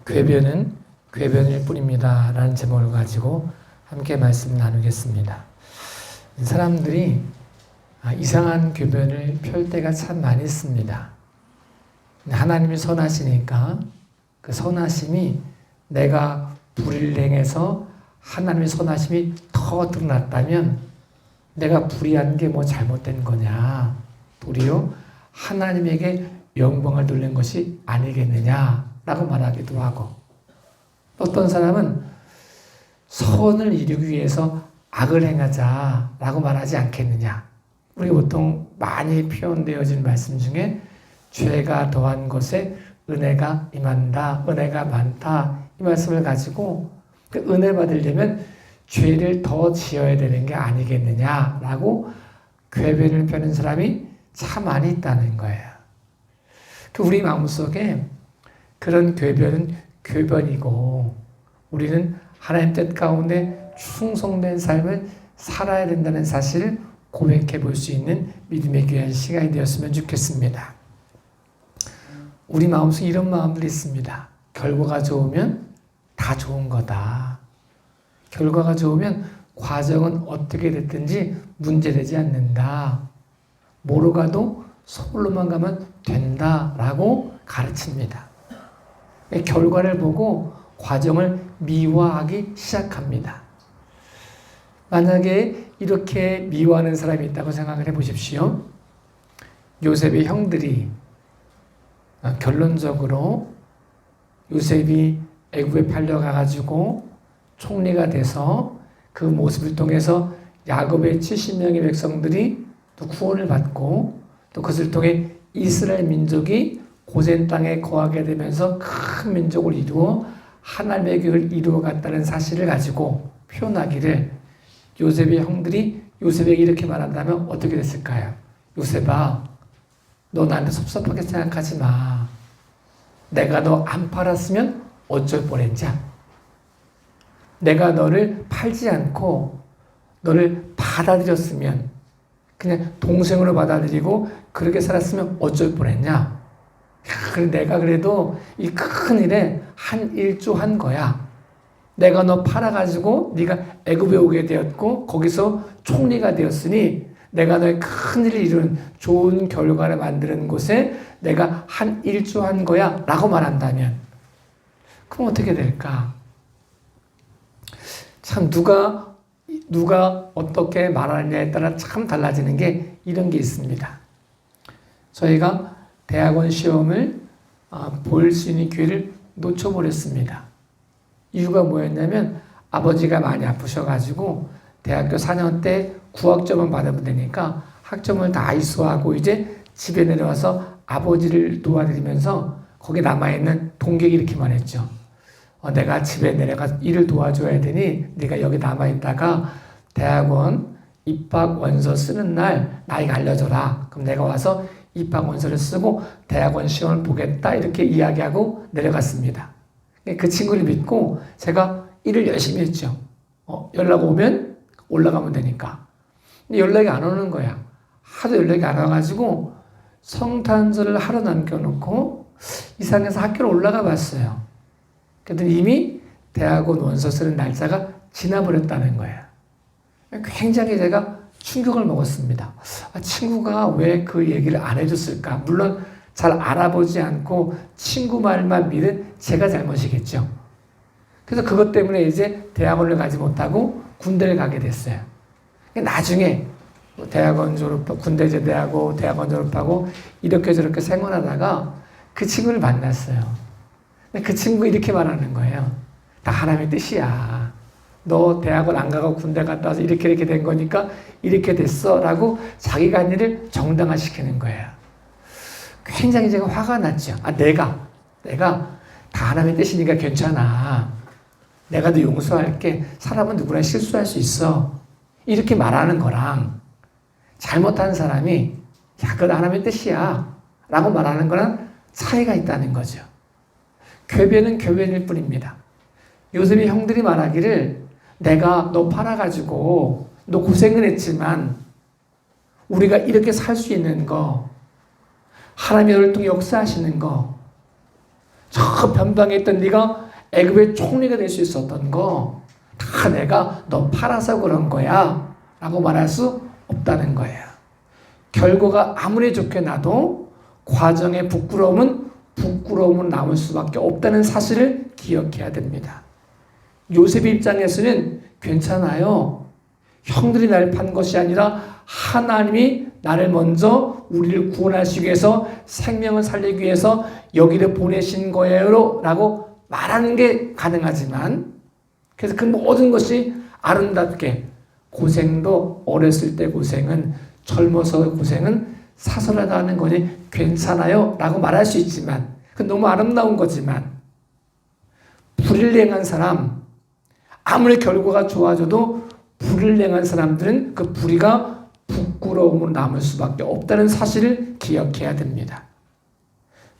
궤변은 궤변일 뿐입니다 라는 제목을 가지고 함께 말씀 나누겠습니다. 사람들이 이상한 궤변을 펼 때가 참 많이 있습니다. 하나님이 선하시니까 그 선하심이 내가 불의를 행해서 하나님의 선하심이 더 드러났다면 내가 불의한 게 뭐 잘못된 거냐, 도리어 하나님에게 영광을 돌린 것이 아니겠느냐라고 말하기도 하고, 어떤 사람은 선을 이루기 위해서 악을 행하자라고 말하지 않겠느냐. 우리 보통 많이 표현되어진 말씀 중에 죄가 더한 것에 은혜가 임한다, 은혜가 많다, 이 말씀을 가지고 그 은혜 받으려면 죄를 더 지어야 되는 게 아니겠느냐라고 궤변을 펴는 사람이 참 많이 있다는 거예요. 우리 마음속에 그런 궤변은 궤변이고 우리는 하나님 뜻 가운데 충성된 삶을 살아야 된다는 사실을 고백해 볼 수 있는 믿음의 귀한 시간이 되었으면 좋겠습니다. 우리 마음속에 이런 마음들이 있습니다. 결과가 좋으면 다 좋은 거다. 결과가 좋으면 과정은 어떻게 됐든지 문제되지 않는다. 뭐로 가도 서울로만 가면 된다라고 가르칩니다. 결과를 보고 과정을 미화하기 시작합니다. 만약에 이렇게 미워하는 사람이 있다고 생각을 해보십시오. 요셉의 형들이 결론적으로 요셉이 애굽에 팔려가가지고 총리가 돼서 그 모습을 통해서 야곱의 70명의 백성들이 또 구원을 받고 또 그것을 통해 이스라엘 민족이 고센 땅에 거하게 되면서 큰 민족을 이루어 하나님의 교회를 이루어갔다는 사실을 가지고 표현하기를 요셉의 형들이 요셉에게 이렇게 말한다면 어떻게 됐을까요? 요셉아, 너 나한테 섭섭하게 생각하지 마. 내가 너 안 팔았으면 어쩔 뻔했냐? 내가 너를 팔지 않고 너를 받아들였으면, 그냥 동생으로 받아들이고 그렇게 살았으면 어쩔 뻔했냐? 그래, 내가 그래도 이 큰 일에 한 일조한 거야. 내가 너 팔아가지고 네가 애굽에 오게 되었고 거기서 총리가 되었으니 내가 너의 큰 일을 이루는 좋은 결과를 만드는 곳에 내가 한 일조한 거야 라고 말한다면 그럼 어떻게 될까? 참 누가 어떻게 말하느냐에 따라 참 달라지는 게 이런 게 있습니다. 저희가 대학원 시험을 볼 수 있는 기회를 놓쳐버렸습니다. 이유가 뭐였냐면 아버지가 많이 아프셔가지고 대학교 4년 때 9학점을 받으면 되니까 학점을 다 이수하고 이제 집에 내려와서 아버지를 도와드리면서 거기 남아있는 동객이 이렇게 말했죠. 내가 집에 내려가 일을 도와줘야 되니 네가 여기 남아있다가 대학원 입학 원서 쓰는 날 나에게 알려줘라. 그럼 내가 와서 입학 원서를 쓰고 대학원 시험을 보겠다 이렇게 이야기하고 내려갔습니다. 그 친구를 믿고 제가 일을 열심히 했죠. 연락 오면 올라가면 되니까. 근데 연락이 안 오는 거야. 하도 연락이 안 와가지고 성탄절을 하루 남겨놓고 이상해서 학교를 올라가 봤어요. 그랬더니 이미 대학원 원서 쓰는 날짜가 지나버렸다는 거예요. 굉장히 제가 충격을 먹었습니다. 친구가 왜 그 얘기를 안 해줬을까? 물론 잘 알아보지 않고 친구 말만 믿은 제가 잘못이겠죠. 그래서 그것 때문에 이제 대학원을 가지 못하고 군대를 가게 됐어요. 나중에 대학원 졸업하고 군대 제대하고 대학원 졸업하고 이렇게 저렇게 생활하다가 그 친구를 만났어요. 근데 그 친구가 이렇게 말하는 거예요. 다 하나님의 뜻이야. 너 대학원 안 가고 군대 갔다 와서 이렇게 된 거니까 이렇게 됐어 라고 자기가 한 일을 정당화시키는 거예요. 굉장히 제가 화가 났죠. 내가 다 하나님의 뜻이니까 괜찮아. 내가 너 용서할게. 사람은 누구나 실수할 수 있어. 이렇게 말하는 거랑 잘못한 사람이 그건 하나님의 뜻이야 라고 말하는 거랑 차이가 있다는 거죠. 궤변은 궤변일 뿐입니다. 요셉의 형들이 말하기를 내가 너 팔아가지고 너 고생을 했지만 우리가 이렇게 살 수 있는 거, 하나님의 너를 통해 역사하시는 거 저 변방에 있던 네가 애굽의 총리가 될 수 있었던 거 다 내가 너 팔아서 그런 거야 라고 말할 수 없다는 거예요. 결과가 아무리 좋게 나도 과정의 부끄러움은 남을 수밖에 없다는 사실을 기억해야 됩니다. 요셉 입장에서는 괜찮아요. 형들이 날 판 것이 아니라 하나님이 나를 먼저 우리를 구원하시기 위해서 생명을 살리기 위해서 여기를 보내신 거예요 라고 말하는 게 가능하지만, 그래서 그 모든 것이 아름답게, 고생도 어렸을 때 고생은, 젊어서 고생은 사소하다 하는 거니 괜찮아요 라고 말할 수 있지만, 그건 너무 아름다운 거지만, 불의를 행한 사람, 아무리 결과가 좋아져도 불의를 행한 사람들은 그 불의가 부끄러움으로 남을 수밖에 없다는 사실을 기억해야 됩니다.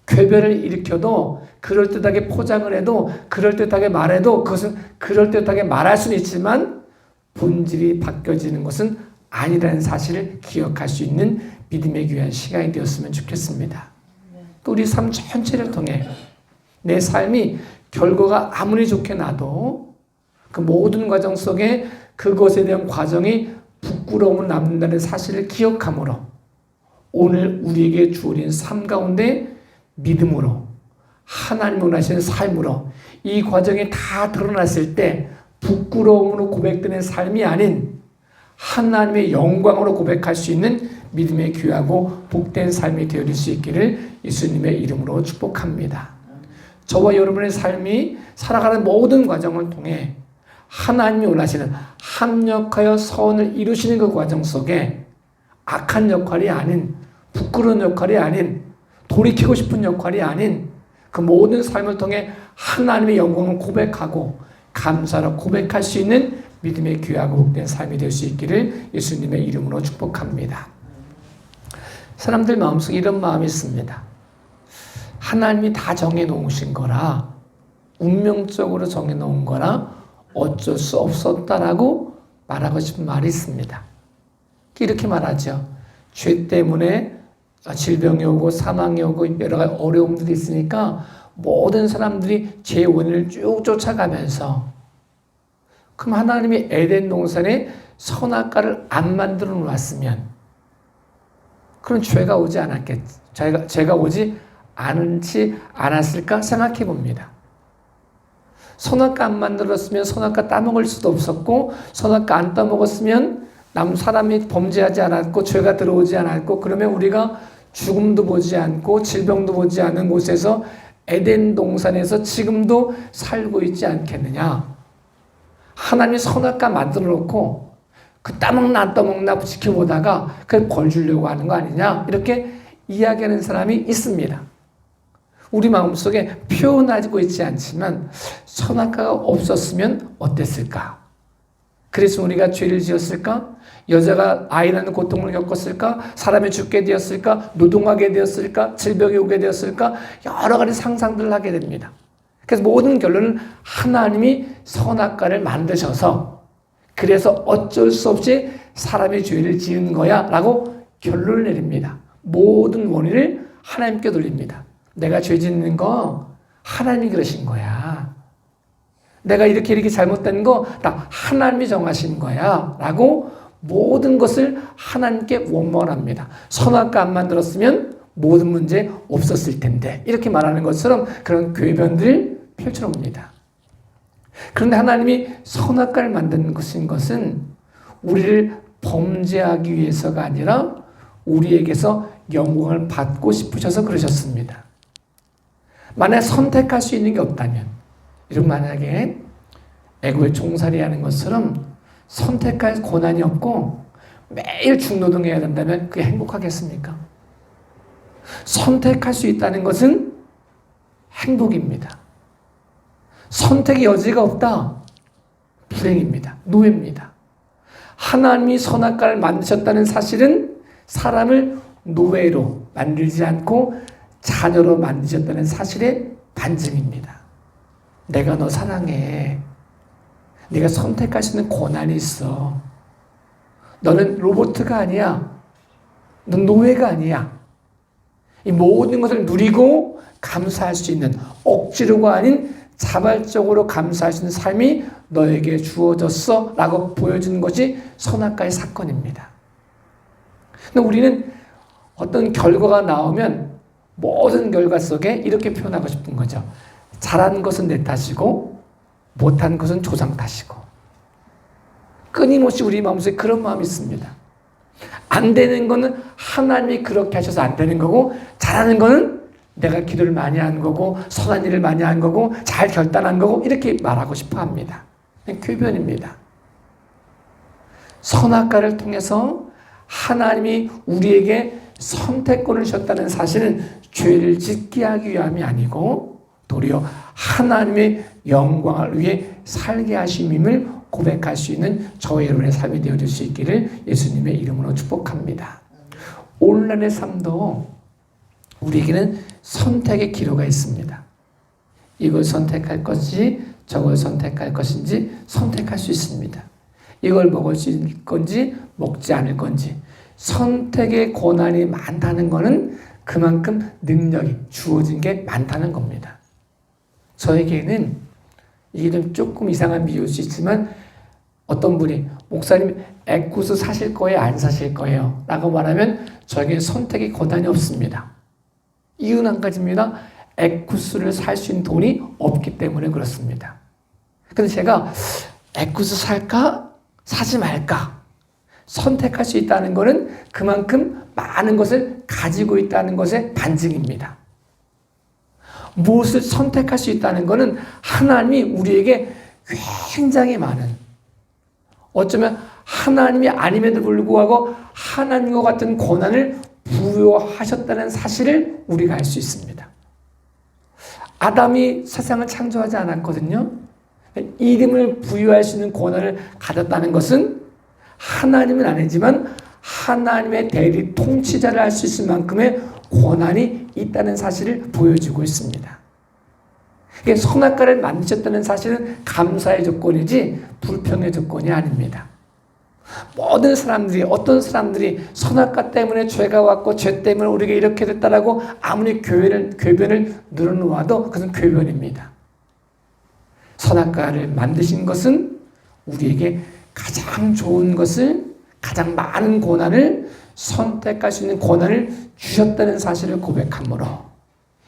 궤변을 일으켜도, 그럴듯하게 포장을 해도, 그럴듯하게 말해도 그것은 그럴듯하게 말할 수는 있지만 본질이 바뀌어지는 것은 아니라는 사실을 기억할 수 있는 믿음의 귀한 시간이 되었으면 좋겠습니다. 또 우리 삶 전체를 통해 내 삶이 결과가 아무리 좋게 나도 그 모든 과정 속에 그것에 대한 과정이 부끄러움을 남는다는 사실을 기억함으로 오늘 우리에게 주어진 삶 가운데 믿음으로 하나님을 원하시는 삶으로 이 과정이 다 드러났을 때 부끄러움으로 고백되는 삶이 아닌 하나님의 영광으로 고백할 수 있는 믿음의 귀하고 복된 삶이 되어질 수 있기를 예수님의 이름으로 축복합니다. 저와 여러분의 삶이 살아가는 모든 과정을 통해 하나님이 원하시는 합력하여 선을 이루시는 그 과정 속에 악한 역할이 아닌, 부끄러운 역할이 아닌, 돌이키고 싶은 역할이 아닌 그 모든 삶을 통해 하나님의 영광을 고백하고 감사로 고백할 수 있는 믿음의 귀하고 복된 삶이 될 수 있기를 예수님의 이름으로 축복합니다. 사람들 마음속에 이런 마음이 있습니다. 하나님이 다 정해놓으신 거라, 운명적으로 정해놓은 거라 어쩔 수 없었다라고 말하고 싶은 말이 있습니다. 이렇게 말하죠. 죄 때문에 질병이 오고 사망이 오고 여러 가지 어려움들이 있으니까 모든 사람들이 죄의 원인을 쭉 쫓아가면서, 그럼 하나님이 에덴 동산에 선악과를 안 만들어 놓았으면 그럼 죄가 오지 죄가 오지 않았을까 생각해 봅니다. 선악과 안 만들었으면 선악과 따먹을 수도 없었고, 선악과 안 따먹었으면 사람이 범죄하지 않았고 죄가 들어오지 않았고, 그러면 우리가 죽음도 보지 않고 질병도 보지 않은 곳에서 에덴 동산에서 지금도 살고 있지 않겠느냐. 하나님이 선악과 만들어 놓고 그 따먹나 안 따먹나 지켜보다가 그걸 벌 주려고 하는 거 아니냐, 이렇게 이야기하는 사람이 있습니다. 우리 마음속에 표현하고 있지 않지만 선악과가 없었으면 어땠을까? 그래서 우리가 죄를 지었을까? 여자가 아이 낳는 고통을 겪었을까? 사람이 죽게 되었을까? 노동하게 되었을까? 질병이 오게 되었을까? 여러 가지 상상들을 하게 됩니다. 그래서 모든 결론은 하나님이 선악과를 만드셔서 그래서 어쩔 수 없이 사람이 죄를 지은 거야 라고 결론을 내립니다. 모든 원인을 하나님께 돌립니다. 내가 죄 짓는 거 하나님이 그러신 거야. 내가 이렇게 잘못된 거 다 하나님이 정하신 거야 라고 모든 것을 하나님께 원망합니다. 선악과 안 만들었으면 모든 문제 없었을 텐데, 이렇게 말하는 것처럼 그런 궤변들을 펼쳐놓습니다. 그런데 하나님이 선악과를 만드는 것은 우리를 범죄하기 위해서가 아니라 우리에게서 영광을 받고 싶으셔서 그러셨습니다. 만약 선택할 수 있는 게 없다면, 여러분 만약에 애굽의 종살이 하는 것처럼 선택할 권한이 없고 매일 중노동해야 된다면 그게 행복하겠습니까? 선택할 수 있다는 것은 행복입니다. 선택의 여지가 없다. 불행입니다. 노예입니다. 하나님이 선악과를 만드셨다는 사실은 사람을 노예로 만들지 않고 자녀로 만드셨다는 사실의 반증입니다. 내가 너 사랑해. 네가 선택할 수 있는 권한이 있어. 너는 로봇가 아니야. 넌 노예가 아니야. 이 모든 것을 누리고 감사할 수 있는, 억지로가 아닌 자발적으로 감사할 수 있는 삶이 너에게 주어졌어 라고 보여주는 것이 선악과의 사건입니다. 근데 우리는 어떤 결과가 나오면 모든 결과 속에 이렇게 표현하고 싶은 거죠. 잘한 것은 내 탓이고 못한 것은 조상 탓이고. 끊임없이 우리 마음속에 그런 마음이 있습니다. 안 되는 거는 하나님이 그렇게 하셔서 안 되는 거고, 잘하는 거는 내가 기도를 많이 한 거고, 선한 일을 많이 한 거고, 잘 결단한 거고, 이렇게 말하고 싶어 합니다. 궤변입니다. 선악과를 통해서 하나님이 우리에게 선택권을 주셨다는 사실은 죄를 짓게 하기 위함이 아니고 도리어 하나님의 영광을 위해 살게 하심임을 고백할 수 있는 저와 여러분의 삶이 되어질 수 있기를 예수님의 이름으로 축복합니다. 오늘날의 삶도 우리에게는 선택의 기로가 있습니다. 이걸 선택할 것인지 저걸 선택할 것인지 선택할 수 있습니다. 이걸 먹을 수 있을 건지 먹지 않을 건지. 선택의 권한이 많다는 것은 그만큼 능력이 주어진 게 많다는 겁니다. 저에게는 이게 좀 조금 이상한 비유일 수 있지만 어떤 분이 목사님 에쿠스 사실 거예요? 안 사실 거예요? 라고 말하면 저에게 선택의 권한이 없습니다. 이유는 한 가지입니다. 에쿠스를 살 수 있는 돈이 없기 때문에 그렇습니다. 근데 제가 에쿠스 살까? 사지 말까? 선택할 수 있다는 것은 그만큼 많은 것을 가지고 있다는 것의 반증입니다. 무엇을 선택할 수 있다는 것은 하나님이 우리에게 굉장히 많은, 어쩌면 하나님이 아님에도 불구하고 하나님과 같은 권한을 부여하셨다는 사실을 우리가 알 수 있습니다. 아담이 세상을 창조하지 않았거든요. 이름을 부여할 수 있는 권한을 가졌다는 것은 하나님은 아니지만 하나님의 대리 통치자를 할 수 있을 만큼의 권한이 있다는 사실을 보여주고 있습니다. 선악과를 만드셨다는 사실은 감사의 조건이지 불평의 조건이 아닙니다. 모든 사람들이, 어떤 사람들이 선악과 때문에 죄가 왔고 죄 때문에 우리가 이렇게 됐다라고 아무리 궤변을 늘어놓아도 그것은 궤변입니다. 선악과를 만드신 것은 우리에게 가장 좋은 것을, 가장 많은 권한을 선택할 수 있는 권한을 주셨다는 사실을 고백함으로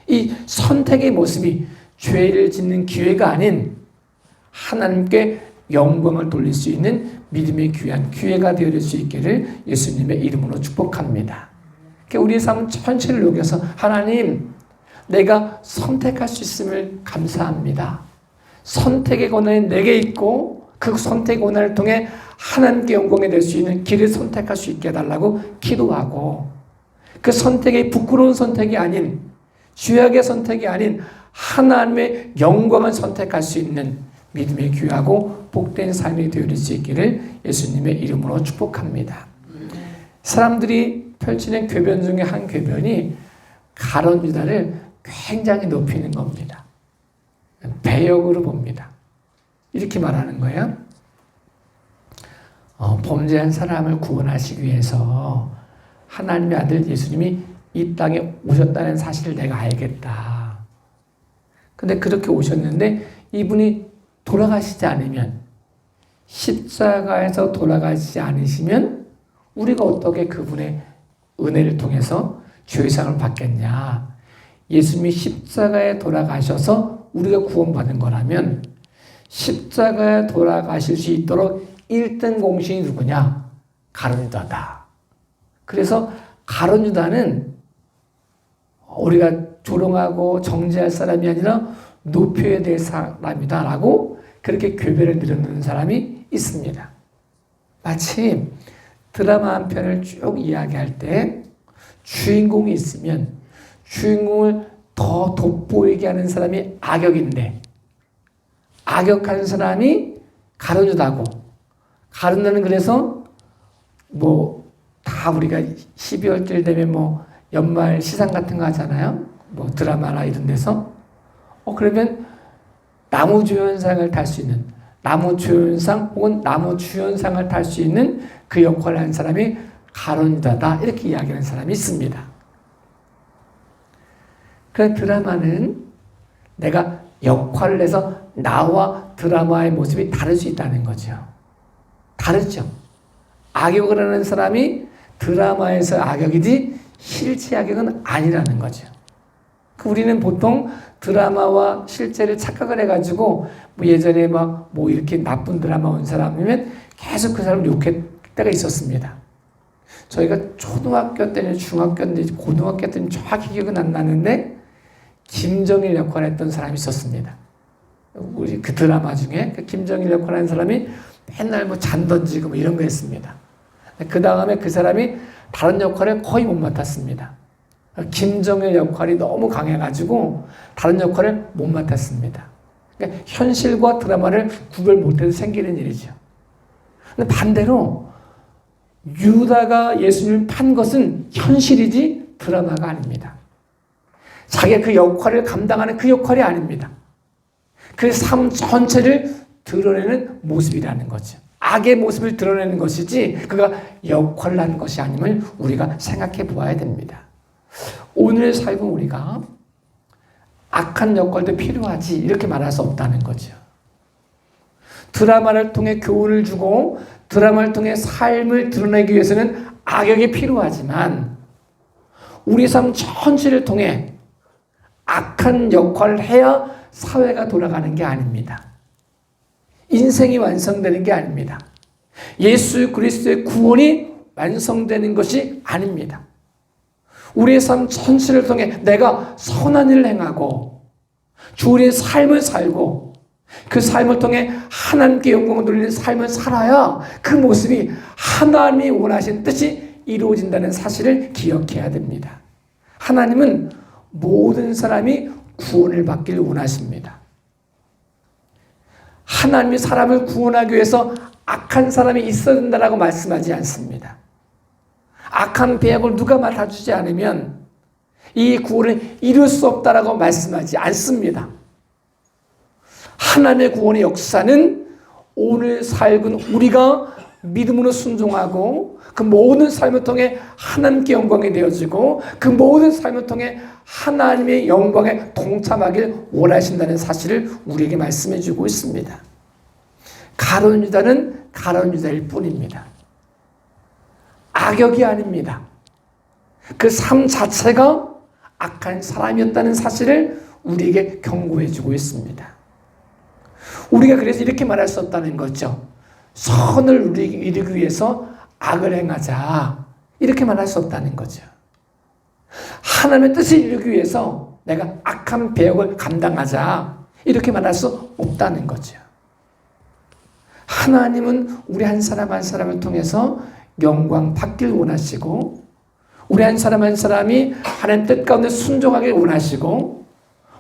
이 선택의 모습이 죄를 짓는 기회가 아닌 하나님께 영광을 돌릴 수 있는 믿음의 귀한 기회가 되어질 수 있기를 예수님의 이름으로 축복합니다. 우리의 삶은 전체를 녹여서 하나님, 내가 선택할 수 있음을 감사합니다. 선택의 권한이 내게 있고 그 선택의 권한을 통해 하나님께 영광이 될 수 있는 길을 선택할 수 있게 해달라고 기도하고, 그 선택이 부끄러운 선택이 아닌, 죄악의 선택이 아닌 하나님의 영광을 선택할 수 있는 믿음의 귀하고 복된 삶이 되어질 수 있기를 예수님의 이름으로 축복합니다. 사람들이 펼치는 궤변 중에 한 궤변이 가룟 유다를 굉장히 높이는 겁니다. 배역으로 봅니다. 이렇게 말하는 거예요. 범죄한 사람을 구원하시기 위해서 하나님의 아들 예수님이 이 땅에 오셨다는 사실을 내가 알겠다. 근데 그렇게 오셨는데 이분이 돌아가시지 않으면, 십자가에서 돌아가시지 않으시면 우리가 어떻게 그분의 은혜를 통해서 죄상을 받겠냐. 예수님이 십자가에 돌아가셔서 우리가 구원받은 거라면 십자가에 돌아가실 수 있도록 1등 공신이 누구냐? 가룟 유다다. 그래서 가룟 유다는 우리가 조롱하고 정죄할 사람이 아니라 높여야 될 사람이다 라고 그렇게 궤변을 늘어놓는 사람이 있습니다. 마치 드라마 한 편을 쭉 이야기할 때 주인공이 있으면 주인공을 더 돋보이게 하는 사람이 악역인데, 악역하는 사람이 가룟 유다고, 가룟 유다는 그래서 다 우리가 12월달 되면 연말 시상 같은 거 하잖아요. 드라마나 이런 데서. 그러면 나무주연상을 탈 수 있는, 나무주연상 혹은 나무주연상을 탈 수 있는 그 역할을 한 사람이 가룟 유다다. 이렇게 이야기하는 사람이 있습니다. 그런 드라마는 내가 역할을 해서 나와 드라마의 모습이 다를 수 있다는 거죠. 다르죠. 악역을 하는 사람이 드라마에서 악역이지 실제 악역은 아니라는 거죠. 우리는 보통 드라마와 실제를 착각을 해가지고 뭐 예전에 막 뭐 이렇게 나쁜 드라마 온 사람이면 계속 그 사람을 욕할 때가 있었습니다. 저희가 초등학교 때는 중학교 때는 고등학교 때는 정확히 기억은 안 나는데 김정일 역할을 했던 사람이 있었습니다. 우리 그 드라마 중에 그 김정일 역할을 하는 사람이 맨날 뭐 잔 던지고 뭐 이런 거 했습니다. 그 다음에 그 사람이 다른 역할을 거의 못 맡았습니다. 김정일 역할이 너무 강해가지고 다른 역할을 못 맡았습니다. 그러니까 현실과 드라마를 구별 못해서 생기는 일이죠. 근데 반대로 유다가 예수님을 판 것은 현실이지 드라마가 아닙니다. 자기가 그 역할을 감당하는 그 역할이 아닙니다. 그 삶 전체를 드러내는 모습이라는 거죠. 악의 모습을 드러내는 것이지 그가 역할을 하는 것이 아님을 우리가 생각해 보아야 됩니다. 오늘 삶은 우리가 악한 역할도 필요하지 이렇게 말할 수 없다는 거죠. 드라마를 통해 교훈을 주고 드라마를 통해 삶을 드러내기 위해서는 악역이 필요하지만 우리 삶 전체를 통해 악한 역할을 해야 사회가 돌아가는 게 아닙니다. 인생이 완성되는 게 아닙니다. 예수 그리스도의 구원이 완성되는 것이 아닙니다. 우리의 삶 전체를 통해 내가 선한 일을 행하고 주의 삶을 살고 그 삶을 통해 하나님께 영광을 돌리는 삶을 살아야 그 모습이 하나님이 원하신 뜻이 이루어진다는 사실을 기억해야 됩니다. 하나님은 모든 사람이 구원을 받기를 원하십니다. 하나님이 사람을 구원하기 위해서 악한 사람이 있어야 된다고 말씀하지 않습니다. 악한 배역을 누가 맡아주지 않으면 이 구원을 이룰 수 없다라고 말씀하지 않습니다. 하나님의 구원의 역사는 오늘 살고 우리가 믿음으로 순종하고 그 모든 삶을 통해 하나님께 영광이 되어지고 그 모든 삶을 통해 하나님의 영광에 동참하길 원하신다는 사실을 우리에게 말씀해 주고 있습니다. 가룟 유다는 가룟 유다일 뿐입니다. 악역이 아닙니다. 그 삶 자체가 악한 사람이었다는 사실을 우리에게 경고해 주고 있습니다. 우리가 그래서 이렇게 말할 수 없다는 거죠. 선을 이루기 위해서 악을 행하자. 이렇게 말할 수 없다는 거죠. 하나님의 뜻을 이루기 위해서 내가 악한 배역을 감당하자. 이렇게 말할 수 없다는 거죠. 하나님은 우리 한 사람 한 사람을 통해서 영광 받길 원하시고 우리 한 사람 한 사람이 하나님 뜻 가운데 순종하길 원하시고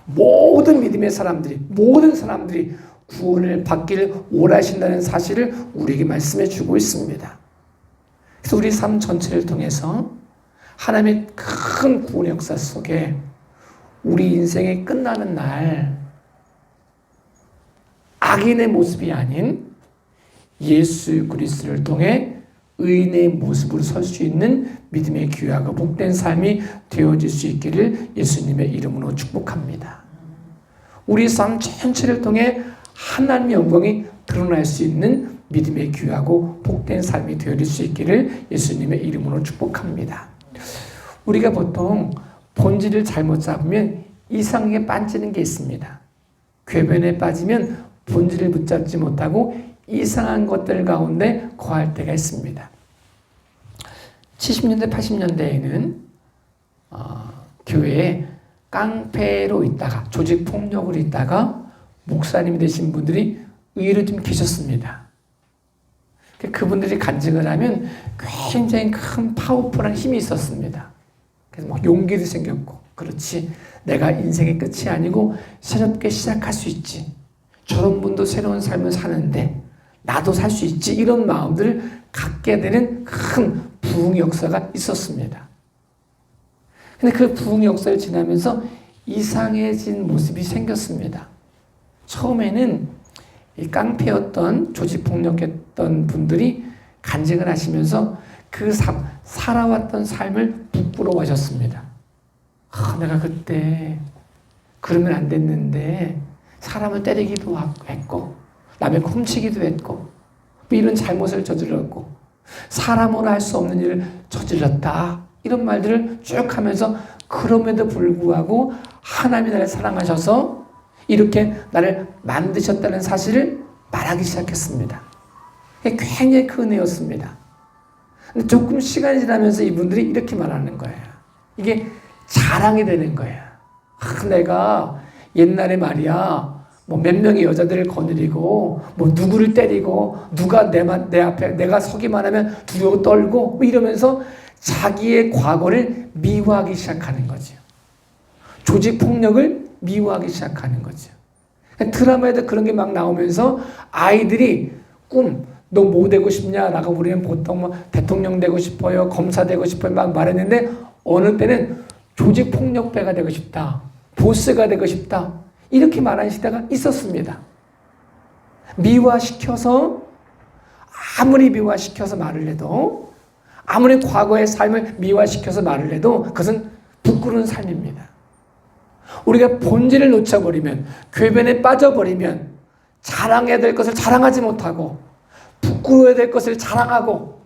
모든 믿음의 사람들이 모든 사람들이 구원을 받기를 원하신다는 사실을 우리에게 말씀해 주고 있습니다. 그래서 우리 삶 전체를 통해서 하나님의 큰 구원의 역사 속에 우리 인생이 끝나는 날 악인의 모습이 아닌 예수 그리스도를 통해 의인의 모습으로 설 수 있는 믿음의 귀하고 복된 삶이 되어질 수 있기를 예수님의 이름으로 축복합니다. 우리 삶 전체를 통해 하나님의 영광이 드러날 수 있는 믿음의 귀하고 복된 삶이 되어질 수 있기를 예수님의 이름으로 축복합니다. 우리가 보통 본질을 잘못 잡으면 이상하게 빠지는 게 있습니다. 궤변에 빠지면 본질을 붙잡지 못하고 이상한 것들 가운데 거할 때가 있습니다. 70년대, 80년대에는 교회에 깡패로 있다가 조직폭력으로 있다가 목사님이 되신 분들이 의외로 좀 계셨습니다. 그분들이 간증을 하면 굉장히 큰 파워풀한 힘이 있었습니다. 그래서 막 용기도 생겼고 그렇지 내가 인생의 끝이 아니고 새롭게 시작할 수 있지. 저런 분도 새로운 삶을 사는데 나도 살 수 있지 이런 마음들을 갖게 되는 큰 부흥 역사가 있었습니다. 근데 그 부흥 역사를 지나면서 이상해진 모습이 생겼습니다. 처음에는 이 깡패였던 조직폭력했던 분들이 간증을 하시면서 그 살아왔던 삶을 부끄러워하셨습니다. 내가 그때 그러면 안 됐는데 사람을 때리기도 했고 남의 훔치기도 했고 뭐 이런 잘못을 저질렀고 사람으로 할 수 없는 일을 저질렀다. 이런 말들을 쭉 하면서 그럼에도 불구하고 하나님이 나를 사랑하셔서 이렇게 나를 만드셨다는 사실을 말하기 시작했습니다. 이게 굉장히 큰 은혜였습니다. 근데 조금 시간이 지나면서 이분들이 이렇게 말하는 거예요. 이게 자랑이 되는 거예요. 내가 옛날에 말이야 뭐 몇 명의 여자들을 거느리고 뭐 누구를 때리고 누가 내 앞에 내가 서기만 하면 두려워 떨고 뭐 이러면서 자기의 과거를 미화하기 시작하는 거죠. 조직 폭력을 미화하기 시작하는 거죠. 드라마에도 그런 게 막 나오면서 아이들이 너 뭐 되고 싶냐라고 우리는 보통 뭐 대통령 되고 싶어요, 검사 되고 싶어요 막 말했는데 어느 때는 조직 폭력배가 되고 싶다, 보스가 되고 싶다 이렇게 말하는 시대가 있었습니다. 미화시켜서 아무리 미화시켜서 말을 해도 아무리 과거의 삶을 미화시켜서 말을 해도 그것은 부끄러운 삶입니다. 우리가 본질을 놓쳐버리면 궤변에 빠져버리면 자랑해야 될 것을 자랑하지 못하고 부끄러워야 될 것을 자랑하고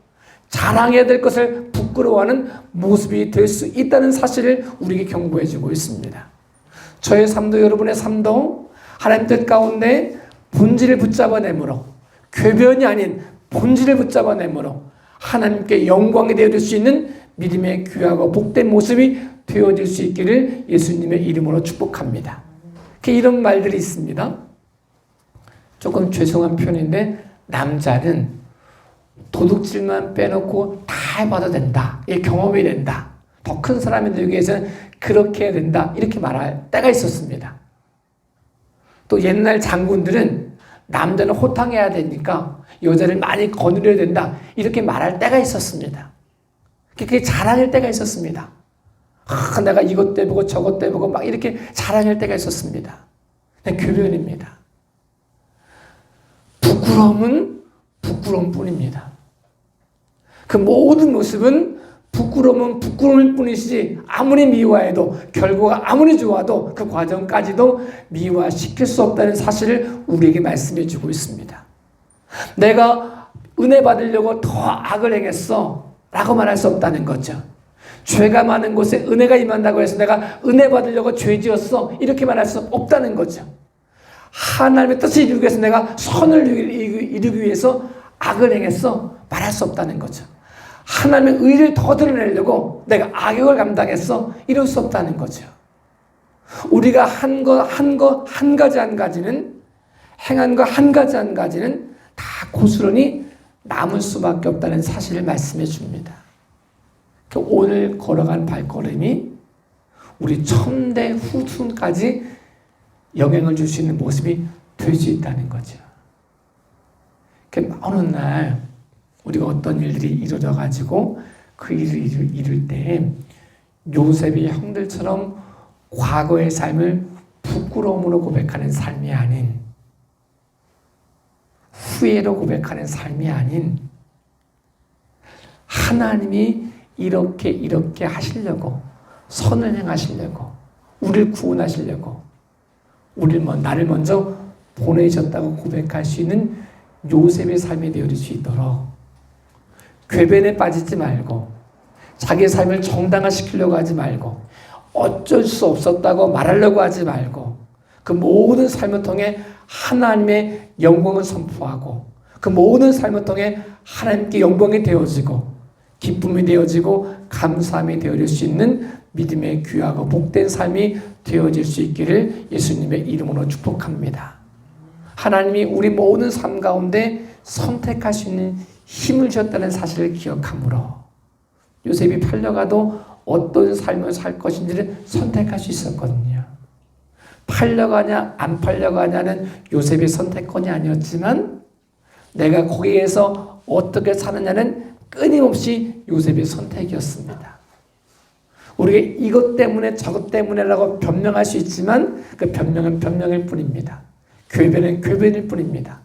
자랑해야 될 것을 부끄러워하는 모습이 될 수 있다는 사실을 우리에게 경고해 주고 있습니다. 저의 삶도 여러분의 삶도 하나님 뜻 가운데 본질을 붙잡아내므로 궤변이 아닌 본질을 붙잡아내므로 하나님께 영광이 되어줄 수 있는 믿음의 귀하고 복된 모습이 되어질 수 있기를 예수님의 이름으로 축복합니다. 이런 말들이 있습니다. 조금 죄송한 표현인데 남자는 도둑질만 빼놓고 다 해봐도 된다. 이게 경험이 된다. 더 큰 사람이 되기 위해서는 그렇게 해야 된다. 이렇게 말할 때가 있었습니다. 또 옛날 장군들은 남자는 호탕해야 되니까 여자를 많이 거느려야 된다. 이렇게 말할 때가 있었습니다. 그게 자랑할 때가 있었습니다. 내가 이것도 해보고 저것도 해보고 막 이렇게 자랑할 때가 있었습니다. 교변입니다. 부끄러움은 부끄러움 뿐입니다. 그 모든 모습은 부끄러움은 부끄러움일 뿐이지 아무리 미화해도 결과가 아무리 좋아도 그 과정까지도 미화시킬 수 없다는 사실을 우리에게 말씀해 주고 있습니다. 내가 은혜 받으려고 더 악을 행했어 라고 말할 수 없다는 거죠. 죄가 많은 곳에 은혜가 임한다고 해서 내가 은혜 받으려고 죄 지었어 이렇게 말할 수 없다는 거죠. 하나님의 뜻을 이루기 위해서 내가 선을 이루기 위해서 악을 행했어 말할 수 없다는 거죠. 하나님의 의를 더 드러내려고 내가 악역을 감당했어 이럴 수 없다는 거죠. 우리가 한 가지 한 가지는 행한 거 한 가지 한 가지는 다 고스란히 남을 수밖에 없다는 사실을 말씀해 줍니다. 오늘 걸어간 발걸음이 우리 첨대 후순까지 영향을 줄 수 있는 모습이 될 수 있다는 거죠. 어느 날 우리가 어떤 일들이 이루어져가지고 그 일을 이룰 때 요셉의 형들처럼 과거의 삶을 부끄러움으로 고백하는 삶이 아닌 후회로 고백하는 삶이 아닌 하나님이 이렇게 하시려고 선을 행하시려고 우리를 구원하시려고 나를 먼저 보내셨다고 고백할 수 있는 요셉의 삶이 되어질 수 있도록 궤변에 빠지지 말고 자기의 삶을 정당화시키려고 하지 말고 어쩔 수 없었다고 말하려고 하지 말고 그 모든 삶을 통해 하나님의 영광을 선포하고 그 모든 삶을 통해 하나님께 영광이 되어지고 기쁨이 되어지고 감사함이 되어질 수 있는 믿음의 귀하고 복된 삶이 되어질 수 있기를 예수님의 이름으로 축복합니다. 하나님이 우리 모든 삶 가운데 선택할 수 있는 힘을 주셨다는 사실을 기억하므로 요셉이 팔려가도 어떤 삶을 살 것인지를 선택할 수 있었거든요. 팔려가냐 안 팔려가냐는 요셉의 선택권이 아니었지만 내가 거기에서 어떻게 사느냐는 끊임없이 요셉의 선택이었습니다. 우리가 이것 때문에 저것 때문에라고 변명할 수 있지만 그 변명은 변명일 뿐입니다. 궤변은 궤변일 뿐입니다.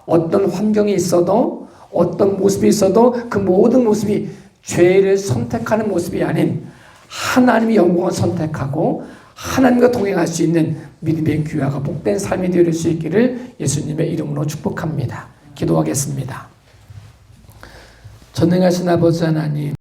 어떤 환경이 있어도 어떤 모습이 있어도 그 모든 모습이 죄를 선택하는 모습이 아닌 하나님의 영광을 선택하고 하나님과 동행할 수 있는 믿음의 귀화가 복된 삶이 되어질 수 있기를 예수님의 이름으로 축복합니다. 기도하겠습니다. 전능하신 아버지 하나님,